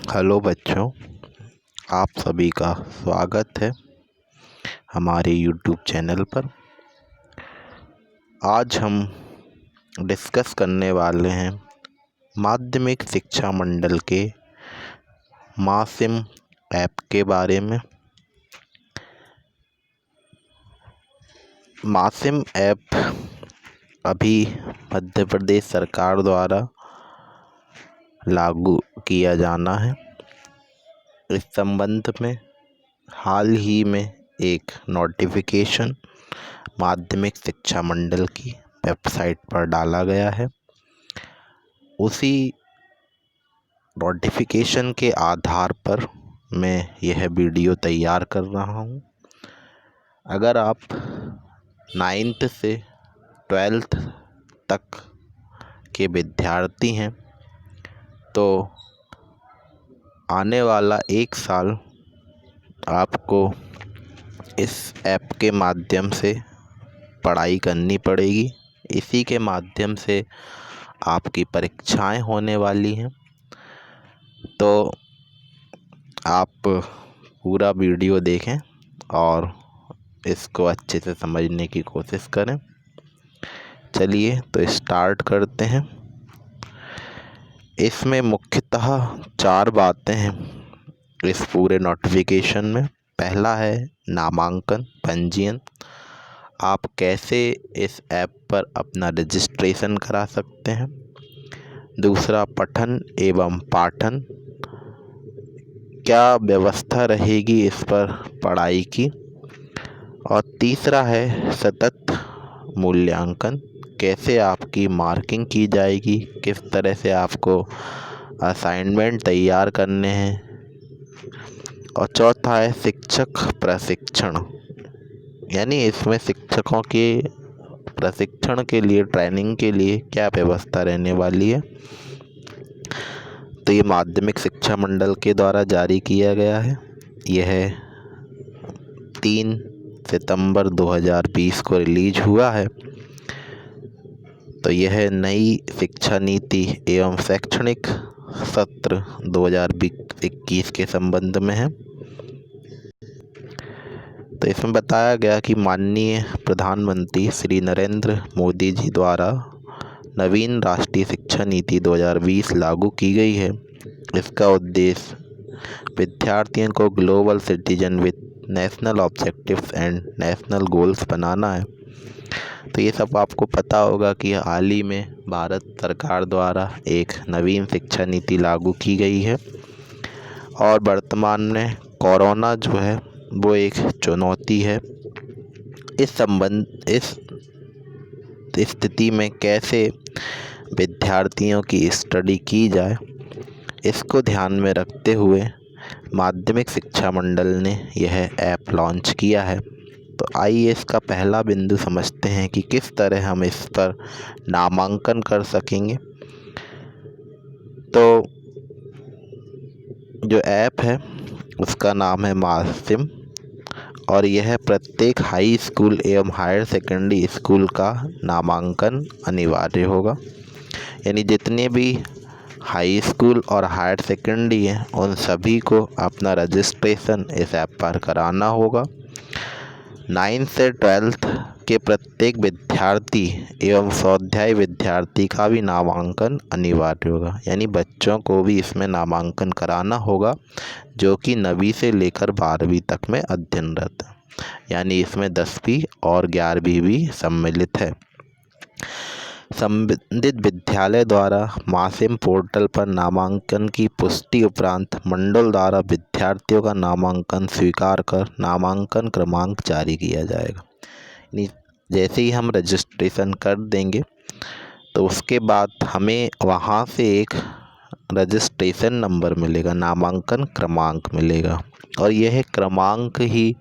Hello बच्चों, आप सभी का स्वागत है हमारे यूट्यूब चैनल पर। आज हम डिस्कस करने वाले हैं माध्यमिक शिक्षा मंडल के मासिम ऐप के बारे में। मासिम ऐप अभी मध्य प्रदेश सरकार द्वारा लागू किया जाना है। इस संबंध में हाल ही में एक नोटिफिकेशन माध्यमिक शिक्षा मंडल की वेबसाइट पर डाला गया है। उसी नोटिफिकेशन के आधार पर मैं यह वीडियो तैयार कर रहा हूँ। अगर आप 9th से 12th तक के विद्यार्थी हैं तो आने वाला 1 साल आपको इस ऐप के माध्यम से पढ़ाई करनी पड़ेगी। इसी के माध्यम से आपकी परीक्षाएं होने वाली हैं। तो आप पूरा वीडियो देखें और इसको अच्छे से समझने की कोशिश करें। चलिए तो स्टार्ट करते हैं। इसमें मुख्यतः 4 बातें हैं इस पूरे नोटिफिकेशन में। पहला है नामांकन पंजीयन। आप कैसे इस ऐप पर अपना रजिस्ट्रेशन करा सकते हैं। दूसरा पठन एवं पाठन, क्या व्यवस्था रहेगी इस पर पढ़ाई की। और तीसरा है सतत मूल्यांकन, कैसे आपकी मार्किंग की जाएगी, किस तरह से आपको असाइनमेंट तैयार करने हैं। और चौथा है शिक्षक प्रशिक्षण, यानी इसमें शिक्षकों के प्रशिक्षण के लिए, ट्रेनिंग के लिए क्या व्यवस्था रहने वाली है। तो ये माध्यमिक शिक्षा मंडल के द्वारा जारी किया गया है। यह 3 सितंबर 2020 को रिलीज हुआ है। तो यह नई शिक्षा नीति एवं शैक्षणिक सत्र 2021 के संबंध में है। तो इसमें बताया गया कि माननीय प्रधानमंत्री श्री नरेंद्र मोदी जी द्वारा नवीन राष्ट्रीय शिक्षा नीति 2020 लागू की गई है। इसका उद्देश्य विद्यार्थियों को global citizen with national objectives and national goals बनाना है। तो ये सब आपको पता होगा कि हाल ही में भारत सरकार द्वारा एक नवीन शिक्षा नीति लागू की गई है। और वर्तमान में कोरोना जो है वो एक चुनौती है। इस स्थिति में कैसे विद्यार्थियों की स्टडी की जाए, इसको ध्यान में रखते हुए माध्यमिक शिक्षा मंडल ने यह ऐप लॉन्च किया है। तो आइए इसका पहला बिंदु समझते हैं कि किस तरह हम इस पर नामांकन कर सकेंगे। तो जो ऐप है उसका नाम है मासिम, और यह प्रत्येक हाई स्कूल एवं हायर सेकेंडरी स्कूल का नामांकन अनिवार्य होगा। यानी जितने भी हाई स्कूल और हायर सेकेंडरी हैं उन सभी को अपना रजिस्ट्रेशन इस ऐप पर कराना होगा। 9 से 12th के प्रत्येक विद्यार्थी एवं स्वाध्याय विद्यार्थी का भी नामांकन अनिवार्य होगा। यानी बच्चों को भी इसमें नामांकन कराना होगा जो कि 9वीं से लेकर 12वीं तक में अध्ययनरत है। यानी इसमें 10वीं और 11वीं भी सम्मिलित है। संबंधित विद्यालय द्वारा मासिम पोर्टल पर नामांकन की पुष्टि उपरांत मंडल द्वारा विद्यार्थियों का नामांकन स्वीकार कर नामांकन क्रमांक जारी किया जाएगा। जैसे ही हम रजिस्ट्रेशन कर देंगे तो उसके बाद हमें वहाँ से एक रजिस्ट्रेशन नंबर मिलेगा, नामांकन क्रमांक मिलेगा। और यह क्रमांक ही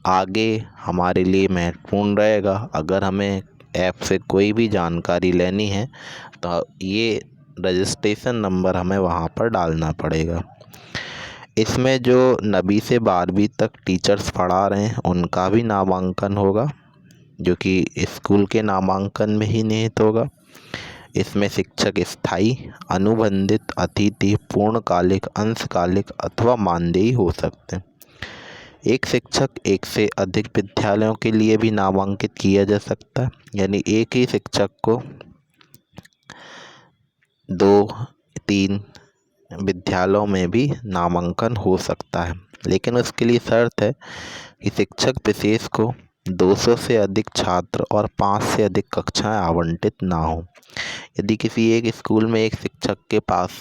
आगे हमारे लिए महत्वपूर्ण रहेगा। अगर हमें ऐप से कोई भी जानकारी लेनी है तो ये रजिस्ट्रेशन नंबर हमें वहाँ पर डालना पड़ेगा। इसमें जो 9वीं से 12वीं तक टीचर्स पढ़ा रहे हैं उनका भी नामांकन होगा, जो कि स्कूल के नामांकन में ही निहित होगा। इसमें शिक्षक स्थायी, अनुबंधित, अतिथि, पूर्णकालिक, अंशकालिक अथवा मानदेय हो सकते हैं। एक शिक्षक एक से अधिक विद्यालयों के लिए भी नामांकित किया जा सकता है, यानी एक ही शिक्षक को 2-3 विद्यालयों में भी नामांकन हो सकता है, लेकिन उसके लिए शर्त है कि शिक्षक विशेष को 200 से अधिक छात्र और 5 से अधिक कक्षाएं आवंटित ना हो। यदि किसी एक स्कूल में एक शिक्षक के पास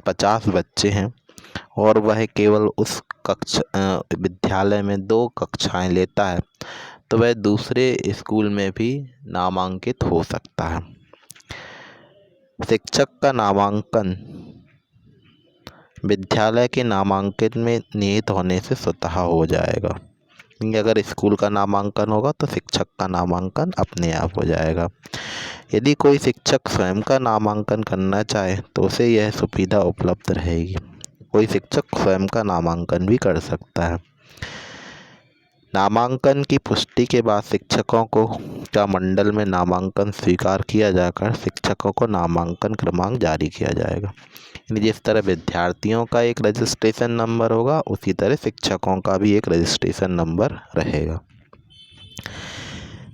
50 बच्चे हैं और वह केवल उस विद्यालय में 2 कक्षाएं लेता है, तो वह दूसरे स्कूल में भी नामांकित हो सकता है। शिक्षक का नामांकन विद्यालय के नामांकन में निहित होने से स्वतः हो जाएगा। अगर स्कूल का नामांकन होगा तो शिक्षक का नामांकन अपने आप हो जाएगा। यदि कोई शिक्षक स्वयं का नामांकन करना चाहे तो उसे यह सुविधा उपलब्ध रहेगी। कोई शिक्षक स्वयं का नामांकन भी कर सकता है। नामांकन की पुष्टि के बाद शिक्षकों का मंडल में नामांकन स्वीकार किया जाकर शिक्षकों को नामांकन क्रमांक जारी किया जाएगा। जिस तरह विद्यार्थियों का एक रजिस्ट्रेशन नंबर होगा, उसी तरह शिक्षकों का भी एक रजिस्ट्रेशन नंबर रहेगा।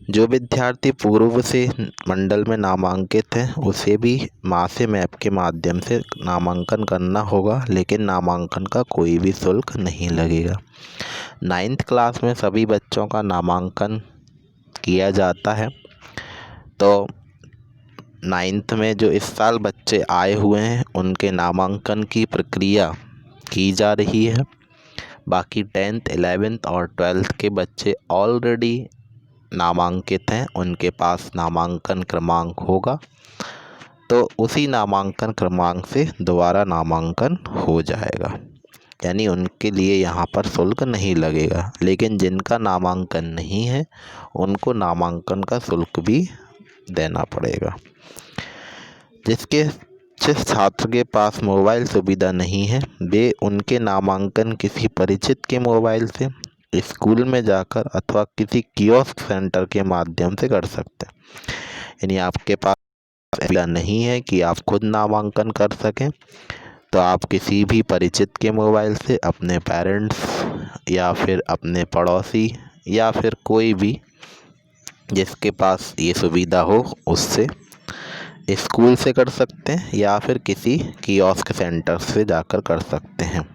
जो विद्यार्थी पूर्व से मंडल में नामांकित हैं, उसे भी मासिम ऐप के माध्यम से नामांकन करना होगा, लेकिन नामांकन का कोई भी शुल्क नहीं लगेगा। 9th क्लास में सभी बच्चों का नामांकन किया जाता है। तो 9th में जो इस साल बच्चे आए हुए हैं, उनके नामांकन की प्रक्रिया की जा रही है। बाकी 10th, 11th और 12th के बच्चे ऑलरेडी नामांकित हैं, उनके पास नामांकन क्रमांक होगा, तो उसी नामांकन क्रमांक से दोबारा नामांकन हो जाएगा। यानी उनके लिए यहाँ पर शुल्क नहीं लगेगा। लेकिन जिनका नामांकन नहीं है, उनको नामांकन का शुल्क भी देना पड़ेगा। जिस छात्र के पास मोबाइल सुविधा नहीं है, वे उनके नामांकन किसी परिचित के मोबाइल से स्कूल में जाकर अथवा किसी कियोस्क सेंटर के माध्यम से कर सकते हैं। यानी आपके पास सुविधा नहीं है कि आप खुद नामांकन कर सकें, तो आप किसी भी परिचित के मोबाइल से अपने पेरेंट्स या फिर अपने पड़ोसी या फिर कोई भी जिसके पास ये सुविधा हो, उससे स्कूल से कर सकते हैं या फिर किसी कियोस्क सेंटर से जाकर कर सकते हैं।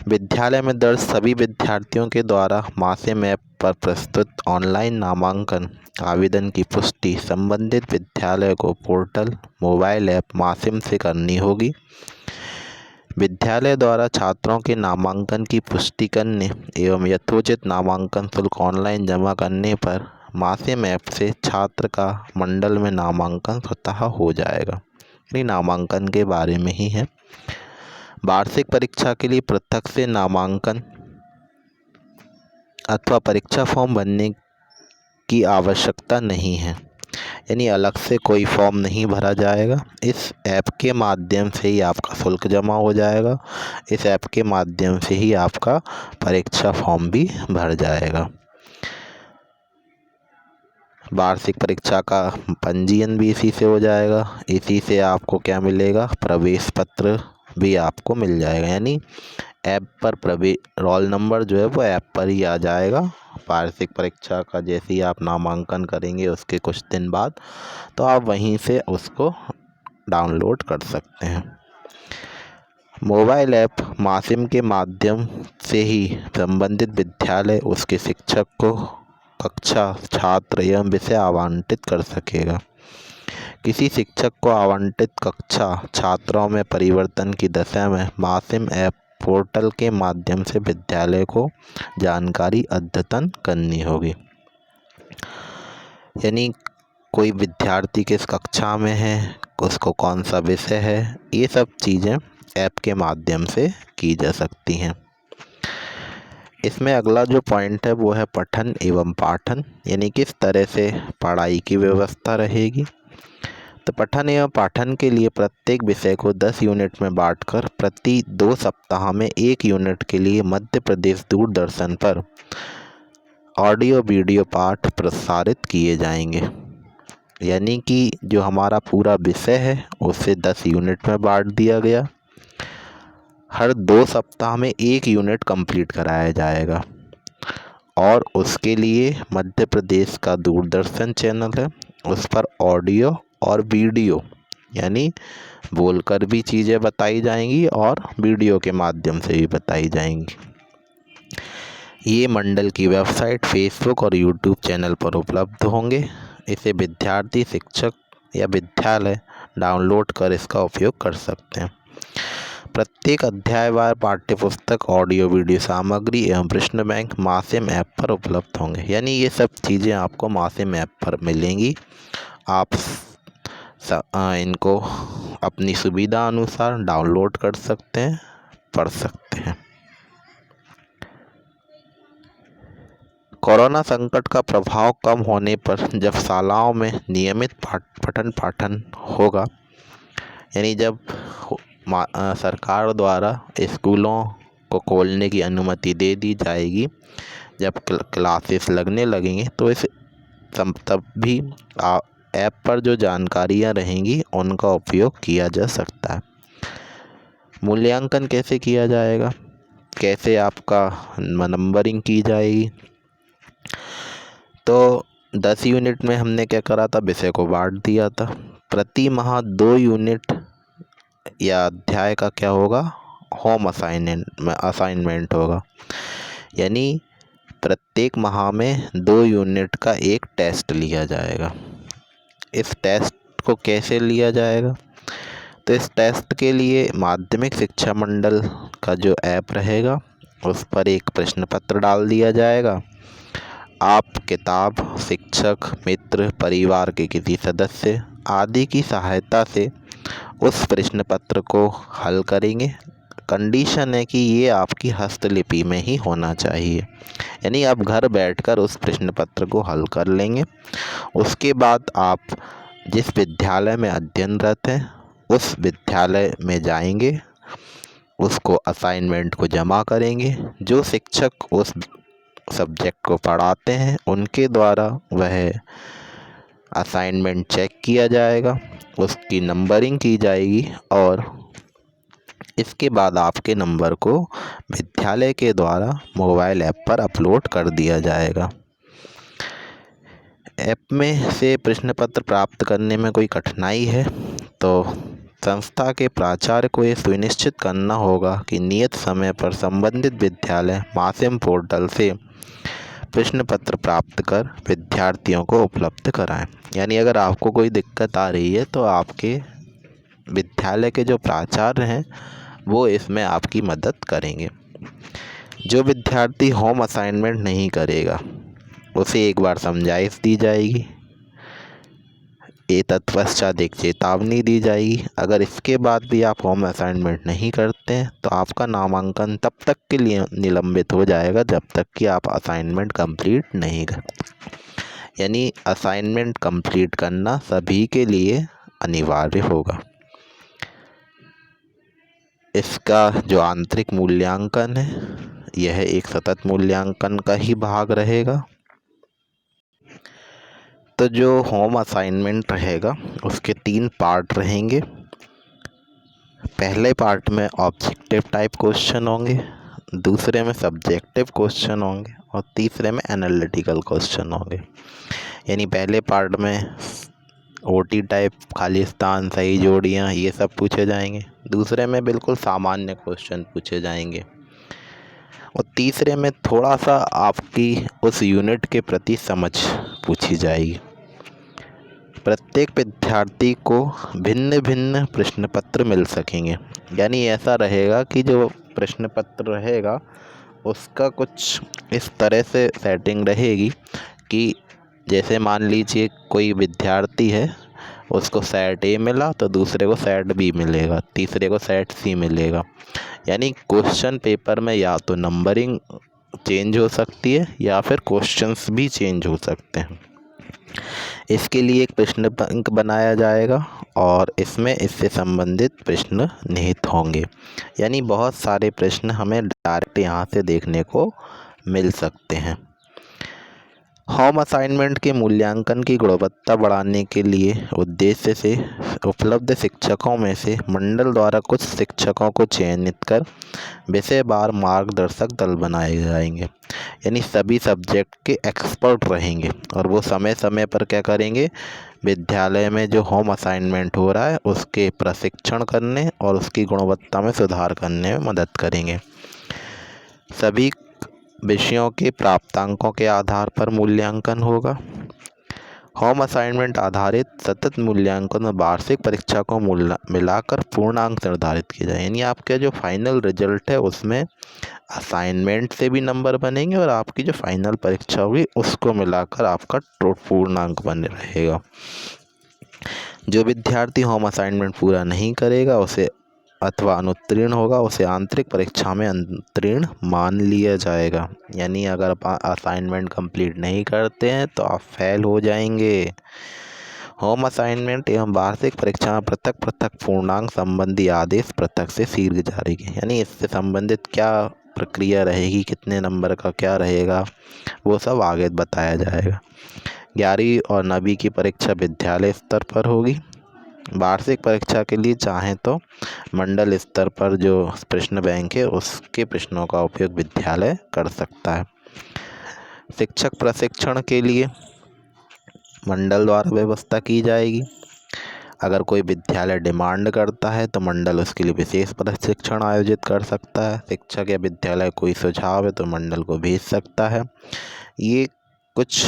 विद्यालय में दर्ज सभी विद्यार्थियों के द्वारा मासिम ऐप पर प्रस्तुत ऑनलाइन नामांकन आवेदन की पुष्टि संबंधित विद्यालय को पोर्टल मोबाइल ऐप मासिम से करनी होगी। विद्यालय द्वारा छात्रों के नामांकन की पुष्टि करने एवं यथोचित नामांकन शुल्क ऑनलाइन जमा करने पर मासिम ऐप से छात्र का मंडल में नामांकन स्वतः हो जाएगा। यानी नामांकन के बारे में ही है। वार्षिक परीक्षा के लिए पृथक से नामांकन अथवा परीक्षा फॉर्म भरने की आवश्यकता नहीं है। यानी अलग से कोई फॉर्म नहीं भरा जाएगा। इस ऐप के माध्यम से ही आपका शुल्क जमा हो जाएगा। इस ऐप के माध्यम से ही आपका परीक्षा फॉर्म भी भर जाएगा। वार्षिक परीक्षा का पंजीयन भी इसी से हो जाएगा। इसी से आपको क्या मिलेगा, प्रवेश पत्र भी आपको मिल जाएगा। यानी ऐप पर रोल नंबर जो है वो ऐप पर ही आ जाएगा। वार्षिक परीक्षा का जैसे ही आप नामांकन करेंगे उसके कुछ दिन बाद, तो आप वहीं से उसको डाउनलोड कर सकते हैं। मोबाइल ऐप मासिम के माध्यम से ही संबंधित विद्यालय उसके शिक्षक को कक्षा, छात्र एवं विषय आवंटित कर सकेगा। किसी शिक्षक को आवंटित कक्षा, छात्रों में परिवर्तन की दशा में मासिम ऐप पोर्टल के माध्यम से विद्यालय को जानकारी अद्यतन करनी होगी। यानी कोई विद्यार्थी किस कक्षा में है, उसको कौन सा विषय है, ये सब चीज़ें ऐप के माध्यम से की जा सकती हैं। इसमें अगला जो पॉइंट है वो है पठन एवं पाठन। यानी किस तरह से पढ़ाई की व्यवस्था रहेगी। तो पठन एवं पाठन के लिए प्रत्येक विषय को 10 यूनिट में बांटकर प्रति 2 सप्ताह में 1 यूनिट के लिए मध्य प्रदेश दूरदर्शन पर ऑडियो वीडियो पाठ प्रसारित किए जाएंगे। यानी कि जो हमारा पूरा विषय है उसे 10 यूनिट में बांट दिया गया। हर 2 सप्ताह में 1 यूनिट कंप्लीट कराया जाएगा और उसके लिए मध्य प्रदेश का दूरदर्शन चैनल है, उस पर ऑडियो और वीडियो यानी बोलकर भी चीज़ें बताई जाएंगी और वीडियो के माध्यम से भी बताई जाएंगी। ये मंडल की वेबसाइट, फेसबुक और यूट्यूब चैनल पर उपलब्ध होंगे। इसे विद्यार्थी, शिक्षक या विद्यालय डाउनलोड कर इसका उपयोग कर सकते हैं। प्रत्येक अध्यायवार पाठ्यपुस्तक, ऑडियो वीडियो सामग्री एवं प्रश्न बैंक मासिम ऐप पर उपलब्ध होंगे। यानी ये सब चीज़ें आपको मासिम ऐप पर मिलेंगी। आप इनको अपनी सुविधा अनुसार डाउनलोड कर सकते हैं, पढ़ सकते हैं। कोरोना संकट का प्रभाव कम होने पर जब शालाओं में नियमित पठन पाठन होगा, यानी जब सरकार द्वारा स्कूलों को खोलने की अनुमति दे दी जाएगी, जब क्लासेस लगने लगेंगे तो तब भी ऐप पर जो जानकारियाँ रहेंगी उनका उपयोग किया जा सकता है। मूल्यांकन कैसे किया जाएगा, कैसे आपका नंबरिंग की जाएगी, तो 10 यूनिट में हमने क्या करा था, विषय को बांट दिया था। प्रति माह 2 यूनिट या अध्याय का क्या होगा, होम असाइनमेंट होगा। यानी प्रत्येक माह में 2 यूनिट का एक टेस्ट लिया जाएगा। इस टेस्ट को कैसे लिया जाएगा, तो इस टेस्ट के लिए माध्यमिक शिक्षा मंडल का जो ऐप रहेगा उस पर एक प्रश्न पत्र डाल दिया जाएगा। आप किताब, शिक्षक, मित्र, परिवार के किसी सदस्य आदि की सहायता से उस प्रश्न पत्र को हल करेंगे। कंडीशन है कि ये आपकी हस्तलिपि में ही होना चाहिए, यानी आप घर बैठकर उस प्रश्न पत्र को हल कर लेंगे। उसके बाद आप जिस विद्यालय में अध्ययनरत हैं उस विद्यालय में जाएंगे, उसको असाइनमेंट को जमा करेंगे। जो शिक्षक उस सब्जेक्ट को पढ़ाते हैं उनके द्वारा वह असाइनमेंट चेक किया जाएगा, उसकी नंबरिंग की जाएगी और इसके बाद आपके नंबर को विद्यालय के द्वारा मोबाइल ऐप पर अपलोड कर दिया जाएगा। ऐप में से प्रश्न पत्र प्राप्त करने में कोई कठिनाई है तो संस्था के प्राचार्य को ये सुनिश्चित करना होगा कि नियत समय पर संबंधित विद्यालय मासिम पोर्टल से प्रश्न पत्र प्राप्त कर विद्यार्थियों को उपलब्ध कराएं। यानी अगर आपको कोई दिक्कत आ रही है तो आपके विद्यालय के जो प्राचार्य हैं वो इसमें आपकी मदद करेंगे। जो विद्यार्थी होम असाइनमेंट नहीं करेगा उसे एक बार समझाइश दी जाएगी, तत्पश्चात एक चेतावनी दी जाएगी। अगर इसके बाद भी आप होम असाइनमेंट नहीं करते हैं तो आपका नामांकन तब तक के लिए निलंबित हो जाएगा जब तक कि आप असाइनमेंट कंप्लीट नहीं कर। यानी असाइनमेंट कंप्लीट करना सभी के लिए अनिवार्य होगा। इसका जो आंतरिक मूल्यांकन है यह एक सतत मूल्यांकन का ही भाग रहेगा। तो जो होम असाइनमेंट रहेगा उसके 3 पार्ट रहेंगे। पहले पार्ट में ऑब्जेक्टिव टाइप क्वेश्चन होंगे, दूसरे में सब्जेक्टिव क्वेश्चन होंगे और तीसरे में एनालिटिकल क्वेश्चन होंगे। यानी पहले पार्ट में ओटी टाइप, खाली स्थान, सही जोड़ियाँ, ये सब पूछे जाएंगे। दूसरे में बिल्कुल सामान्य क्वेश्चन पूछे जाएंगे और तीसरे में थोड़ा सा आपकी उस यूनिट के प्रति समझ पूछी जाएगी। प्रत्येक विद्यार्थी को भिन्न भिन्न प्रश्न पत्र मिल सकेंगे। यानी ऐसा रहेगा कि जो प्रश्न पत्र रहेगा उसका कुछ इस तरह से सेटिंग रहेगी कि जैसे मान लीजिए कोई विद्यार्थी है, उसको सेट ए मिला तो दूसरे को सेट बी मिलेगा, तीसरे को सेट सी मिलेगा। यानी क्वेश्चन पेपर में या तो नंबरिंग चेंज हो सकती है या फिर क्वेश्चंस भी चेंज हो सकते हैं। इसके लिए एक प्रश्न बैंक बनाया जाएगा और इसमें इससे संबंधित प्रश्न निहित होंगे। यानी बहुत सारे प्रश्न हमें डायरेक्ट यहाँ से देखने को मिल सकते हैं। होम असाइनमेंट के मूल्यांकन की गुणवत्ता बढ़ाने के लिए उद्देश्य से उपलब्ध शिक्षकों में से मंडल द्वारा कुछ शिक्षकों को चयनित कर विषयवार मार्गदर्शक दल बनाए जाएंगे। यानी सभी सब्जेक्ट के एक्सपर्ट रहेंगे और वो समय समय पर क्या करेंगे, विद्यालय में जो होम असाइनमेंट हो रहा है उसके प्रशिक्षण करने और उसकी गुणवत्ता में सुधार करने में मदद करेंगे। सभी विषयों के प्राप्तांकों के आधार पर मूल्यांकन होगा। होम असाइनमेंट आधारित सतत मूल्यांकन और वार्षिक परीक्षा को मिलाकर पूर्णांक निर्धारित किए जाए। यानी आपका जो फाइनल रिजल्ट है उसमें असाइनमेंट से भी नंबर बनेंगे और आपकी जो फाइनल परीक्षा होगी उसको मिलाकर आपका पूर्णांक बने रहेगा। जो विद्यार्थी होम असाइनमेंट पूरा नहीं करेगा उसे अथवा अनुत्तीर्ण होगा उसे आंतरिक परीक्षा में अनुत्तीर्ण मान लिया जाएगा। यानी अगर आप असाइनमेंट कंप्लीट नहीं करते हैं तो आप फेल हो जाएंगे। होम असाइनमेंट एवं वार्षिक परीक्षा में पृथक पृथक पूर्णांक संबंधी आदेश पृथक से शीघ्र जारी किए। यानी इससे संबंधित क्या प्रक्रिया रहेगी, कितने नंबर का क्या रहेगा, वो सब आगे बताया जाएगा। 11वीं और 9वीं की परीक्षा विद्यालय स्तर पर होगी। वार्षिक परीक्षा के लिए चाहें तो मंडल स्तर पर जो प्रश्न बैंक है उसके प्रश्नों का उपयोग विद्यालय कर सकता है। शिक्षक प्रशिक्षण के लिए मंडल द्वारा व्यवस्था की जाएगी। अगर कोई विद्यालय डिमांड करता है तो मंडल उसके लिए विशेष प्रशिक्षण आयोजित कर सकता है। शिक्षक या विद्यालय कोई सुझाव है तो मंडल को भेज सकता है। ये कुछ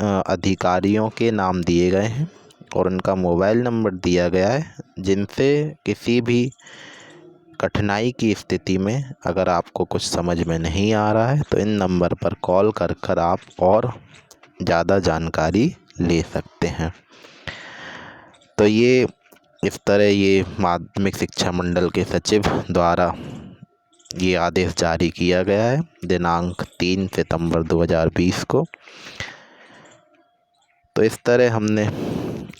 अधिकारियों के नाम दिए गए हैं और उनका मोबाइल नंबर दिया गया है, जिनसे किसी भी कठिनाई की स्थिति में अगर आपको कुछ समझ में नहीं आ रहा है तो इन नंबर पर कॉल कर आप और ज़्यादा जानकारी ले सकते हैं। तो ये इस तरह ये माध्यमिक शिक्षा मंडल के सचिव द्वारा ये आदेश जारी किया गया है दिनांक 3 सितंबर 2020 को। तो इस तरह हमने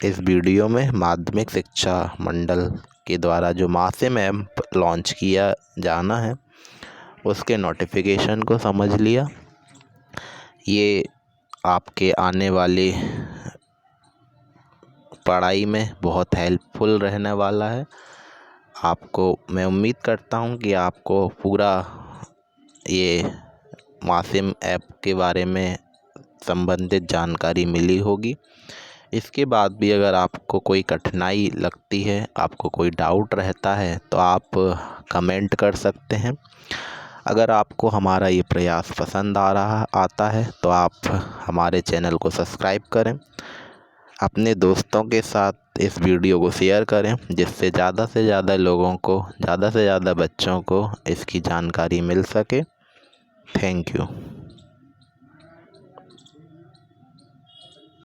इस वीडियो में माध्यमिक शिक्षा मंडल के द्वारा जो मासिम ऐप लॉन्च किया जाना है उसके नोटिफिकेशन को समझ लिया। ये आपके आने वाली पढ़ाई में बहुत हेल्पफुल रहने वाला है। आपको मैं उम्मीद करता हूँ कि आपको पूरा ये मासिम ऐप के बारे में संबंधित जानकारी मिली होगी। इसके बाद भी अगर आपको कोई कठिनाई लगती है, आपको कोई डाउट रहता है तो आप कमेंट कर सकते हैं। अगर आपको हमारा ये प्रयास पसंद आता है तो आप हमारे चैनल को सब्सक्राइब करें, अपने दोस्तों के साथ इस वीडियो को शेयर करें, जिससे ज़्यादा से ज़्यादा लोगों को, ज़्यादा से ज़्यादा बच्चों को इसकी जानकारी मिल सके। Thank you.